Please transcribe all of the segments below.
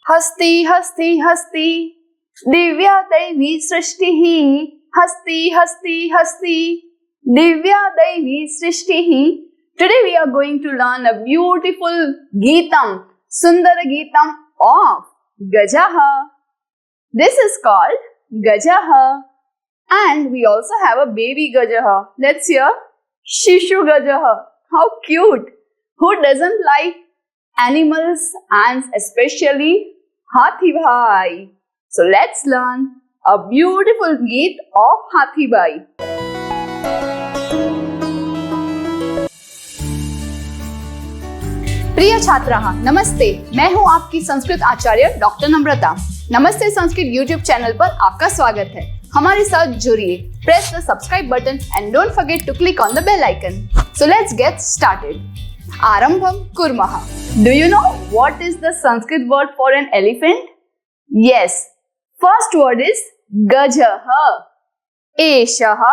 हस्ति हस्ति हस्ति दिव्या दैवी सृष्टिः हस्ति हस्ति हस्ति दिव्या दैवी सृष्टिः. Today we are going to learn a beautiful Geetam, Sundara Geetam of Gajaha. This is called Gajaha, and we also have a baby Gajaha. Let's hear Shishu Gajaha. How cute! Who doesn't like animals, and especially Hathi Bhai? So let's learn a beautiful Geet of Hathi Bhai. प्रिय छात्राः, नमस्ते. मैं हूं आपकी संस्कृत आचार्य doctor नम्रता. नमस्ते Sanskrit YouTube channel पर आपका स्वागत है. हमारे साथ जुड़िए. Press the subscribe button and don't forget to click on the bell icon. So let's get started. आरंभम कुर्मः. Do you know what is the Sanskrit word for an elephant? Yes, first word is गजः. एषः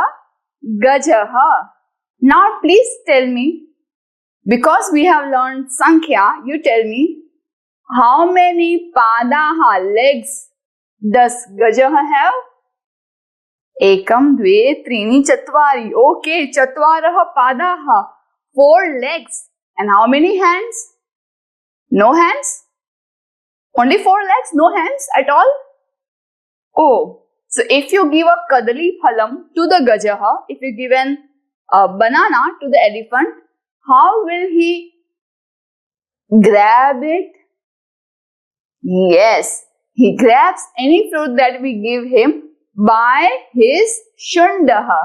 गजः. Now please tell me, because we have learned Sankhya, you tell me how many padaha, legs, does Gajaha have? Ekam, dve, trini, chatvari. Okay, chatvarah padaha. 4 legs. And how many hands? No hands? Only 4 legs, no hands at all? Oh, so if you give a kadali phalam to the Gajaha, if you give a banana to the elephant, how will he grab it? Yes, he grabs any fruit that we give him by his shundaha.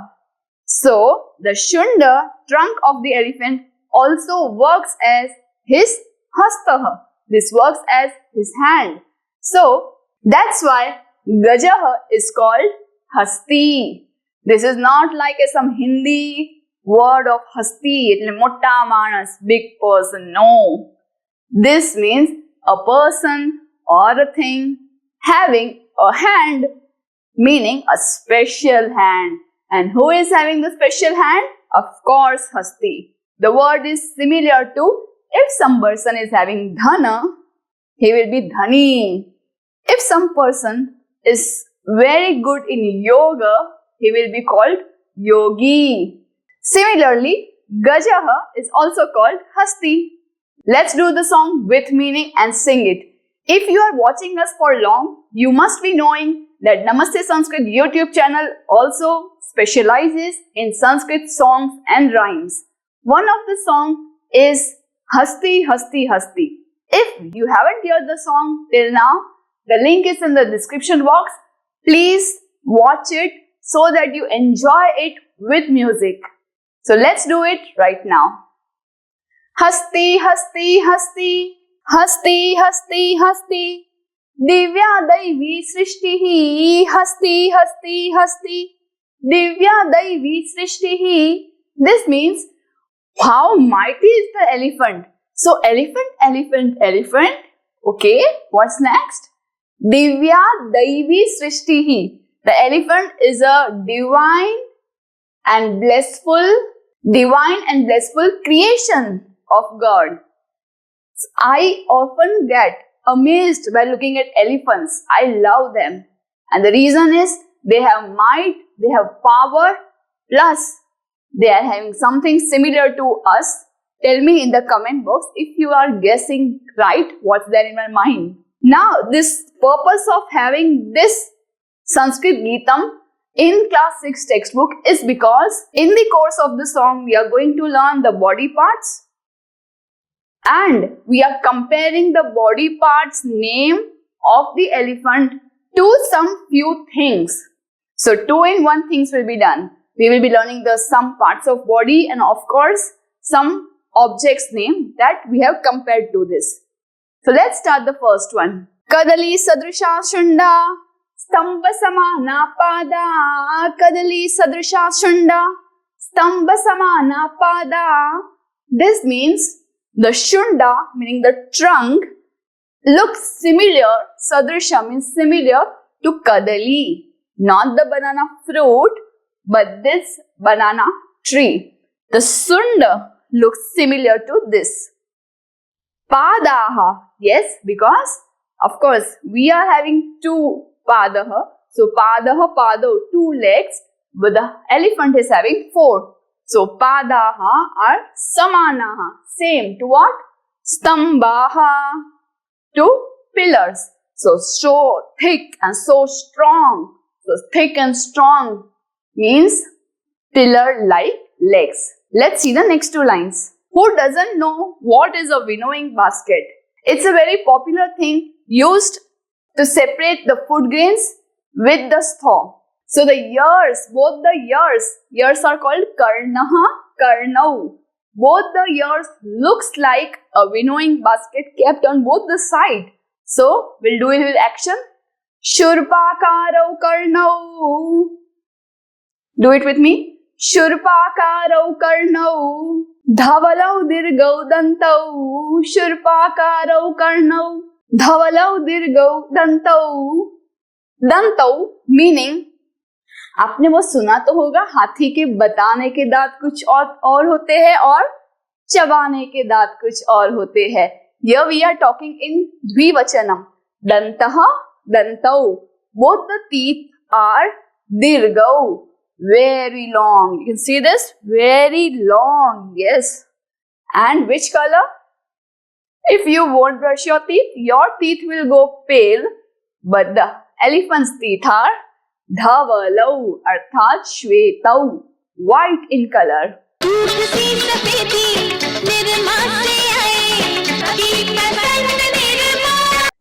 So, the shunda, trunk of the elephant, also works as his hastaha. This works as his hand. So, that's why Gajaha is called Hasti. This is not like some Hindi word of hasti, એટલે મોટા માણસ, big person. No, this means a person or a thing having a hand, meaning a special hand. And who is having the special hand? Of course, hasti. The word is similar to, if some person is having dhana, he will be dhani. If some person is very good in yoga, he will be called yogi. Similarly, Gajaha is also called Hasti. Let's do the song with meaning and sing it. If you are watching us for long, you must be knowing that Namaste Sanskrit YouTube channel also specializes in Sanskrit songs and rhymes. One of the song is Hasti Hasti Hasti. If you haven't heard the song till now, the link is in the description box. Please watch it so that you enjoy it with music. So let's do it right now. Hasti hasti hasti hasti hasti hasti divya daivi srishtihi hasti hasti hasti divya daivi srishtihi. This means how mighty is the elephant. So elephant, elephant, elephant. Okay, what's next? Divya daivi srishtihi. The elephant is a divine and blissful creation of God. I often get amazed by looking at elephants. I love them. And the reason is they have might, they have power, plus they are having something similar to us. Tell me in the comment box if you are guessing right what's there in my mind. Now, this purpose of having this Sanskrit Geetam in class 6 textbook is because in the course of the song we are going to learn the body parts, and we are comparing the body parts name of the elephant to some few things. So 2-in-1 things will be done. We will be learning the some parts of body and of course some objects name that we have compared to this. So let's start the first one. Kadali sadrisha shunda स्तंभ समाना पादा. Kadali sadrisha shunda स्तंभ समाना पादा. This means the shunda, meaning the trunk, looks similar. Sadrisha means similar to kadali, not the banana fruit, but this banana tree. The sunda looks similar to this. Padaha, yes, because Of course, we are having two padaha. So padaha, pado, two legs, but the elephant is having four. So padaha are samanaha, same to what? Stambaha, to pillars. So thick and so strong. So thick and strong means pillar-like legs. Let's see the next two lines. Who doesn't know what is a winnowing basket? It's a very popular thing used to separate the food grains with the straw. So the ears, both the ears are called karnaha, karnau. Both the ears looks like a winnowing basket kept on both the side. So we'll do it with action. Shurpakarau karnau. Do it with me. Shurpakarau karnau. Dhavalau dirgau dantau. Shurpakarau karnau. Dhavalau dirgau dantau. Dantau meaning, आपने वो सुना तो होगा, हाथी के बताने के दांत कुछ और होते हैं और चबाने के दांत कुछ और होते हैं. Here we are talking in dvivachanam. Dantaha, dantau. Both the teeth are dirgau. Very long. You can see this? Very long. Yes. And which color? If you won't brush your teeth will go pale. But the elephant's teeth are dhavalau, arthat shvetau, white in color.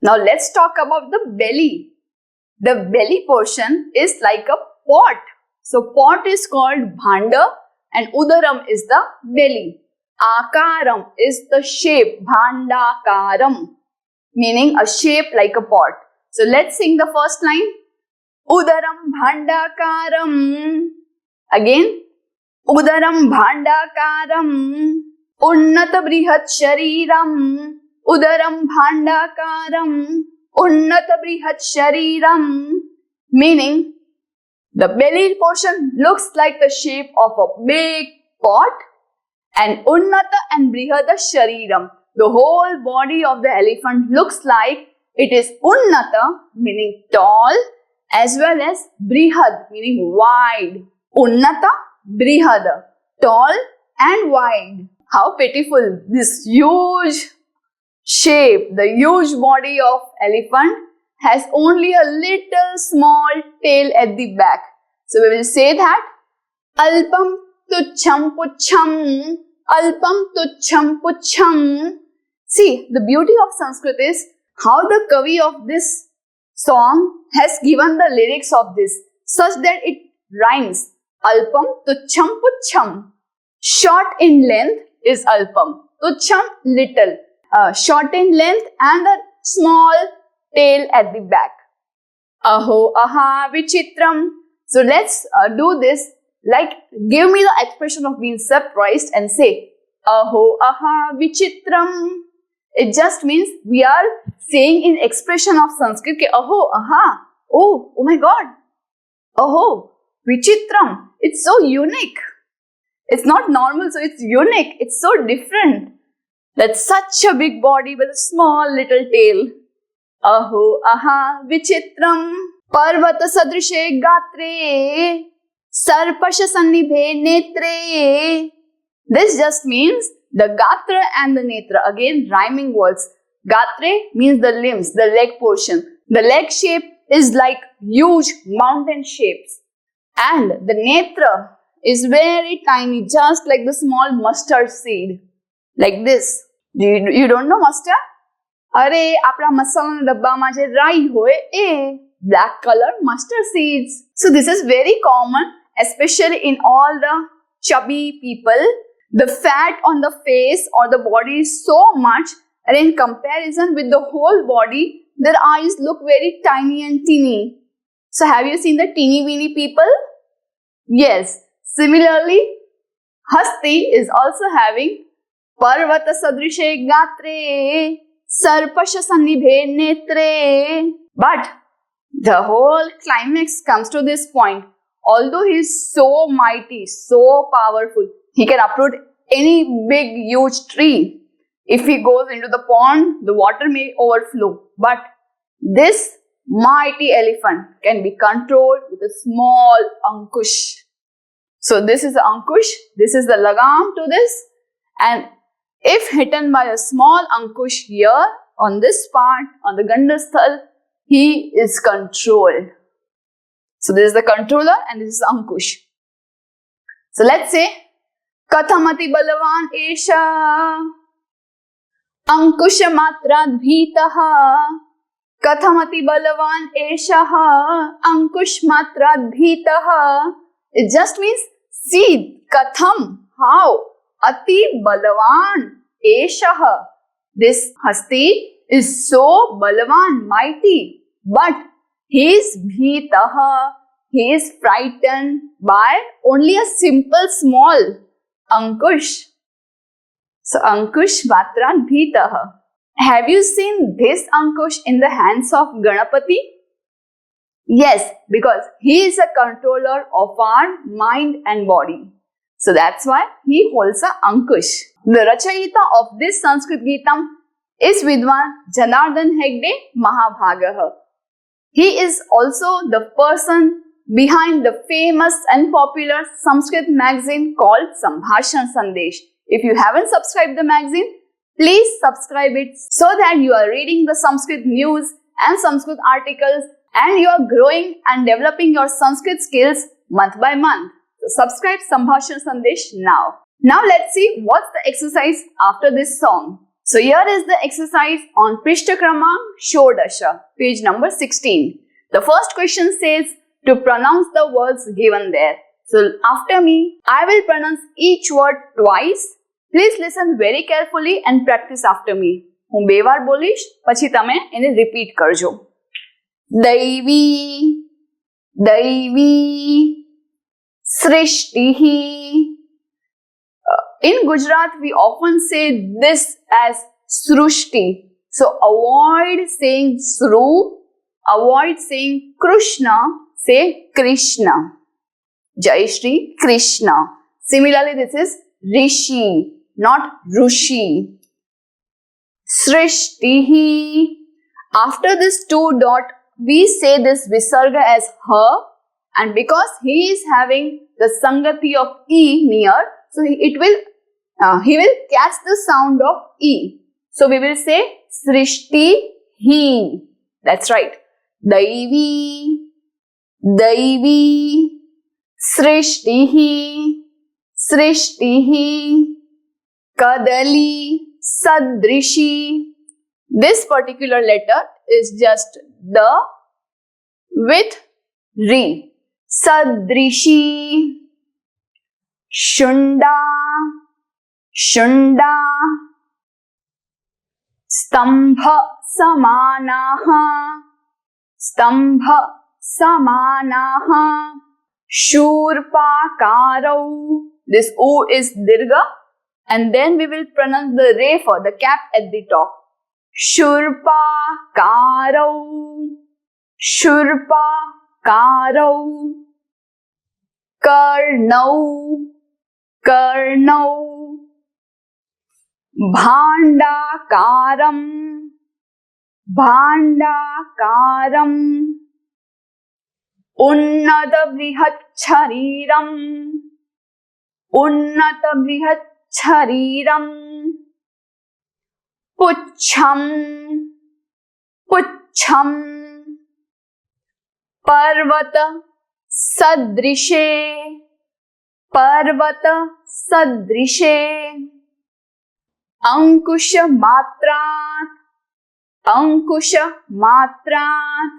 Now let's talk about the belly. The belly portion is like a pot. So pot is called bhanda and udaram is the belly. Akaram is the shape, bhandakaram, meaning a shape like a pot. So let's sing the first line. Udaram bhandakaram. Again. Udaram bhandakaram. Unnata brihat shariram. Udaram bhandakaram. Unnata brihat shariram. Meaning, the belly portion looks like the shape of a big pot, and unnata and brihada shariram, the whole body of the elephant looks like it is unnata, meaning tall, as well as brihad, meaning wide. Unnata, brihada, tall and wide. How pitiful! This huge shape, the huge body of elephant has only a little small tail at the back. So we will say that alpam tucham pucham, alpam tucham pucham. See, the beauty of Sanskrit is how the Kavi of this song has given the lyrics of this such that it rhymes. Alpam tucham pucham. Short in length is alpam. Tucham, little. Short in length and a small tail at the back. Aho aha vichitram. So let's do this. Like, give me the expression of being surprised and say aho aha vichitram. It just means we are saying in expression of Sanskrit ke aho aha. Oh my God. Aho vichitram. It's so unique. It's not normal, so it's unique. It's so different. That's such a big body with a small little tail. Aho aha vichitram. Parvata sadrishe gatre. Sarpasha sannibhe netre. This just means the gatra and the netra. Again, rhyming words. Gatre means the limbs, the leg portion. The leg shape is like huge mountain shapes. And the netra is very tiny, just like the small mustard seed. Like this. You don't know mustard? અરે આપણા મસાલાના ડબ્બામાં જે રાઈ હોય એ black color mustard seeds. So this is very common, especially in all the chubby people. The fat on the face or the body is so much, and in comparison with the whole body, their eyes look very tiny and teeny. So have you seen the teeny weeny people? Yes. Similarly, Hasti is also having Parvata sadrishe gatre. Sarpasha sannibhe netre. But the whole climax comes to this point. Although he is so mighty, so powerful, he can uproot any big, huge tree. If he goes into the pond, the water may overflow. But this mighty elephant can be controlled with a small ankush. So this is the ankush, this is the lagam to this, and if hidden by a small ankush here on this part, on the Gandasthal, he is controlled. So this is the controller and this is ankush. So let's say, Kathamati Balavan Esha Ankusha Matrad Bhitaha. Kathamati Balavan Esha Ankush Matrad Bhitaha. It just means, see, Katham, how? Ati Balavan Esha. This Hasti is so Balavan, mighty, but he is Bhitaha. He is frightened by only a simple small Ankush. So Ankush Matran Bhitaha. Have you seen this Ankush in the hands of Ganapati? Yes, because he is a controller of our mind and body. So that's why he holds a Ankush. The Rachayita of this Sanskrit Geetam is Vidwan Janardhan Hegde Mahabhagaha. He is also the person behind the famous and popular Sanskrit magazine called Sambhashan Sandesh. If you haven't subscribed the magazine, please subscribe it so that you are reading the Sanskrit news and Sanskrit articles and you are growing and developing your Sanskrit skills month by month. So subscribe Sambhashan Sandesh now. Now let's see what's the exercise after this song. So here is the exercise on Prishta Kramang Shodasha, page number 16. The first question says to pronounce the words given there. So after me, I will pronounce each word twice. Please listen very carefully and practice after me. હું બે વાર બોલીશ, પછી તમે એને repeat કરજો. દૈવી, દૈવી, સૃષ્ટિ. In Gujarat, we often say this as Srushti. So avoid saying Sru, avoid saying Krishna, say Krishna. Jai Shri Krishna. Similarly, this is Rishi, not Rushi. Srishtihi. After this two dot, we say this visarga as her, and because he is having the sangati of e near, so he will catch the sound of e. So we will say Srishtihi. That's right. Daivi, Daivi, Srishtihi, Srishtihi, Kadali, Sadrishi. This particular letter is just the with Ri. Sadrishi, Shunda, Shunda, Stambha Samanaha, Stambha Samanaha, Shurpakarau. This O is Dirgha, and then we will pronounce the Re for the cap at the top. Shurpakarau, Shurpakarau, Karnau, Karnau, Bhandakaram, Bhandakaram, Unnata Brihat Chariram, Unnata Brihat Chariram, Puchham, Puchham, Parvata Sadrishe, Parvata Sadrishe, Ankusha Matrat, Ankusha Matrat.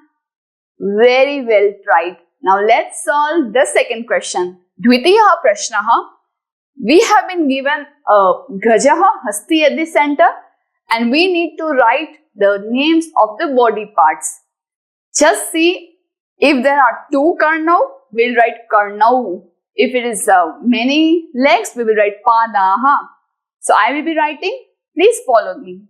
Very well tried. Now let's solve the second question. Dvitiya Prashnaha. We have been given a Gajaha Hasti at the center and we need to write the names of the body parts. Just see, if there are two Karnau, we'll write Karnau. If it is many legs, we will write Padaha. So I will be writing. Please follow me.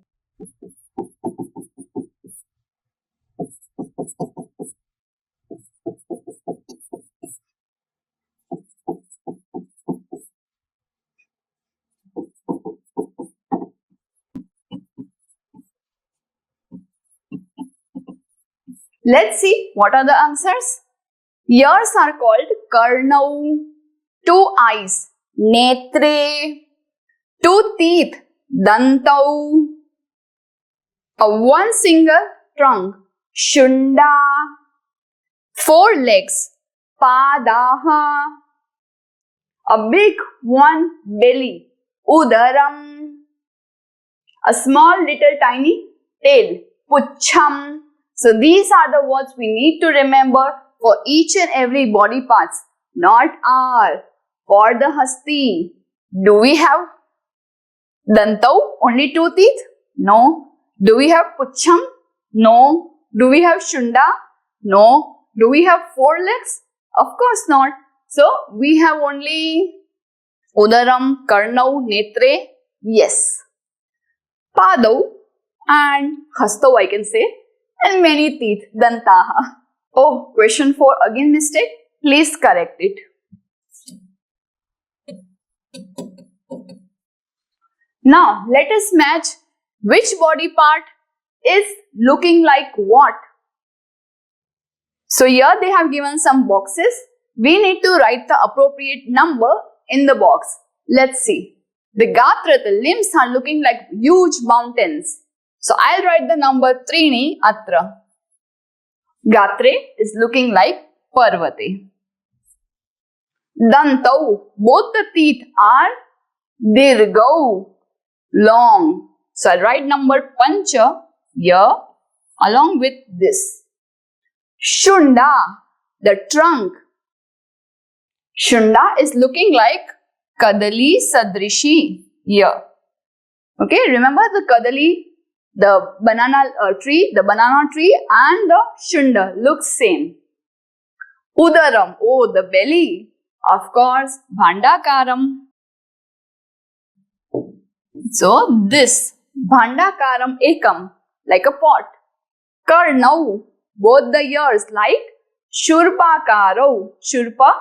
Let's see what are the answers. Ears are called karnau. 2 eyes, netre. 2 teeth, dantau. A 1 single trunk, shunda. 4 legs, padaha. A big one belly, udaram. A small little tiny tail, puchham. So these are the words we need to remember for each and every body parts, not R. For the hasti, do we have dantau, only 2 teeth? No. Do we have puchham? No. Do we have shunda? No. Do we have 4 legs? Of course not. So we have only udaram, karnau, netre. Yes. Padau and hastau, I can say, and many teeth, dantaha. Oh, question 4 again mistake. Please correct it. Now let us match which body part is looking like what. So here they have given some boxes. We need to write the appropriate number in the box. Let's see. The gatra, the limbs are looking like huge mountains. So I'll write the number 3 atra. Gatre is looking like parvate. Dantau, both the teeth are dirgau, long. So I'll write number pancha here along with this. Shunda, the trunk. Shunda is looking like kadali sadrishi here. Okay, remember the kadali, the banana tree and the shunda looks same. Udaram, oh, the belly. Of course, bhandakaram. So this bhandakaram ekam, like a pot. Karnau, both the ears like shurpakarau. Shurpa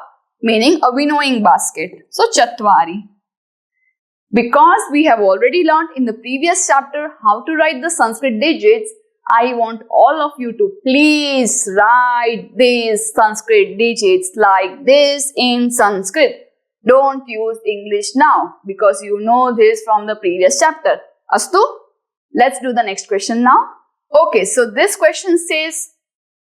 meaning a winnowing basket. So chatvari. Because we have already learned in the previous chapter how to write the Sanskrit digits, I want all of you to please write these Sanskrit digits like this in Sanskrit. Don't use English now because you know this from the previous chapter. Astu? Let's do the next question now. Okay, so this question says,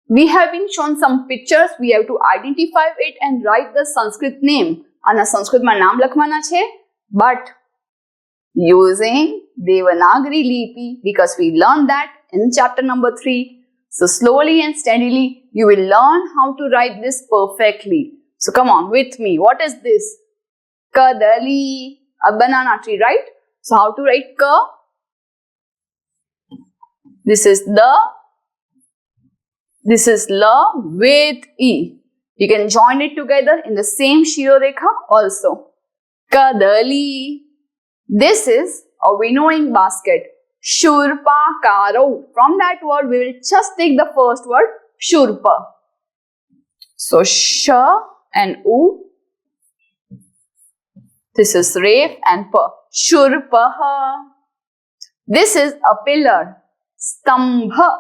we have been shown some pictures. We have to identify it and write the Sanskrit name. Ana Sanskrit ma naam lakhwana che, but using Devanagari Lipi because we learned that in chapter number 3. So slowly and steadily you will learn how to write this perfectly. So come on with me. What is this? Kadali, a banana tree, right? So how to write ka? This is la with e. You can join it together in the same Shirorekha also. Kadali. This is a winnowing basket. Shurpakaro. From that word, we will just take the first word, shurpa. So, sh and u. This is ref and pa. Shurpaha. This is a pillar. Stambha.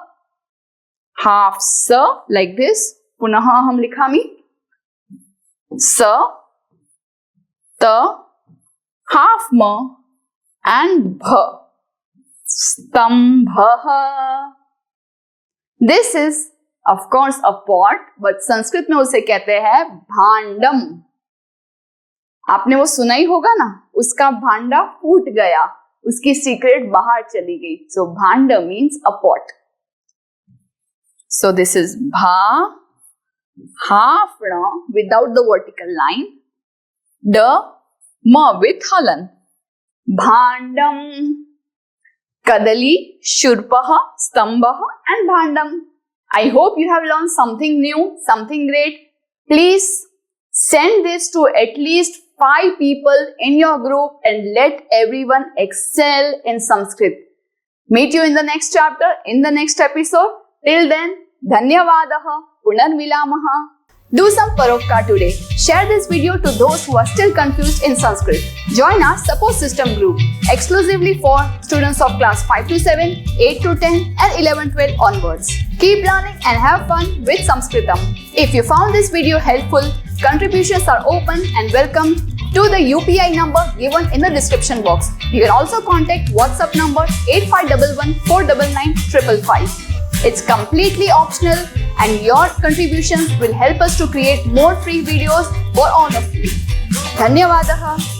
Half sa, like this. Punaha hum likhami. Sa. Ta. Half ma. And bha. Stambha. This is of course a pot, but Sanskrit में उसे कहते हैं भांडम. आपने वो सुना ही होगा ना, उसका भांडा फूट गया, उसकी सीक्रेट बाहर चली गई. So भांडा means a pot. So this is bha, half na without the vertical line, the ma with halan. Bhandam. Kadali, Shurpaha, Stambaha and Bhandam. I hope you have learned something new, something great. Please send this to at least 5 people in your group and let everyone excel in Sanskrit. Meet you in the next chapter, in the next episode. Till then, Dhanyavadaha, Punarmilamaha. Do some Parokka today. Share this video to those who are still confused in Sanskrit. Join our support system group exclusively for students of class 5 to 7, 8 to 10 and 11-12 onwards. Keep learning and have fun with Sanskritam. If you found this video helpful, contributions are open and welcome to the UPI number given in the description box. You can also contact WhatsApp number 8511 499 555. It's completely optional and your contributions will help us to create more free videos for all of you. Dhanyavadaha.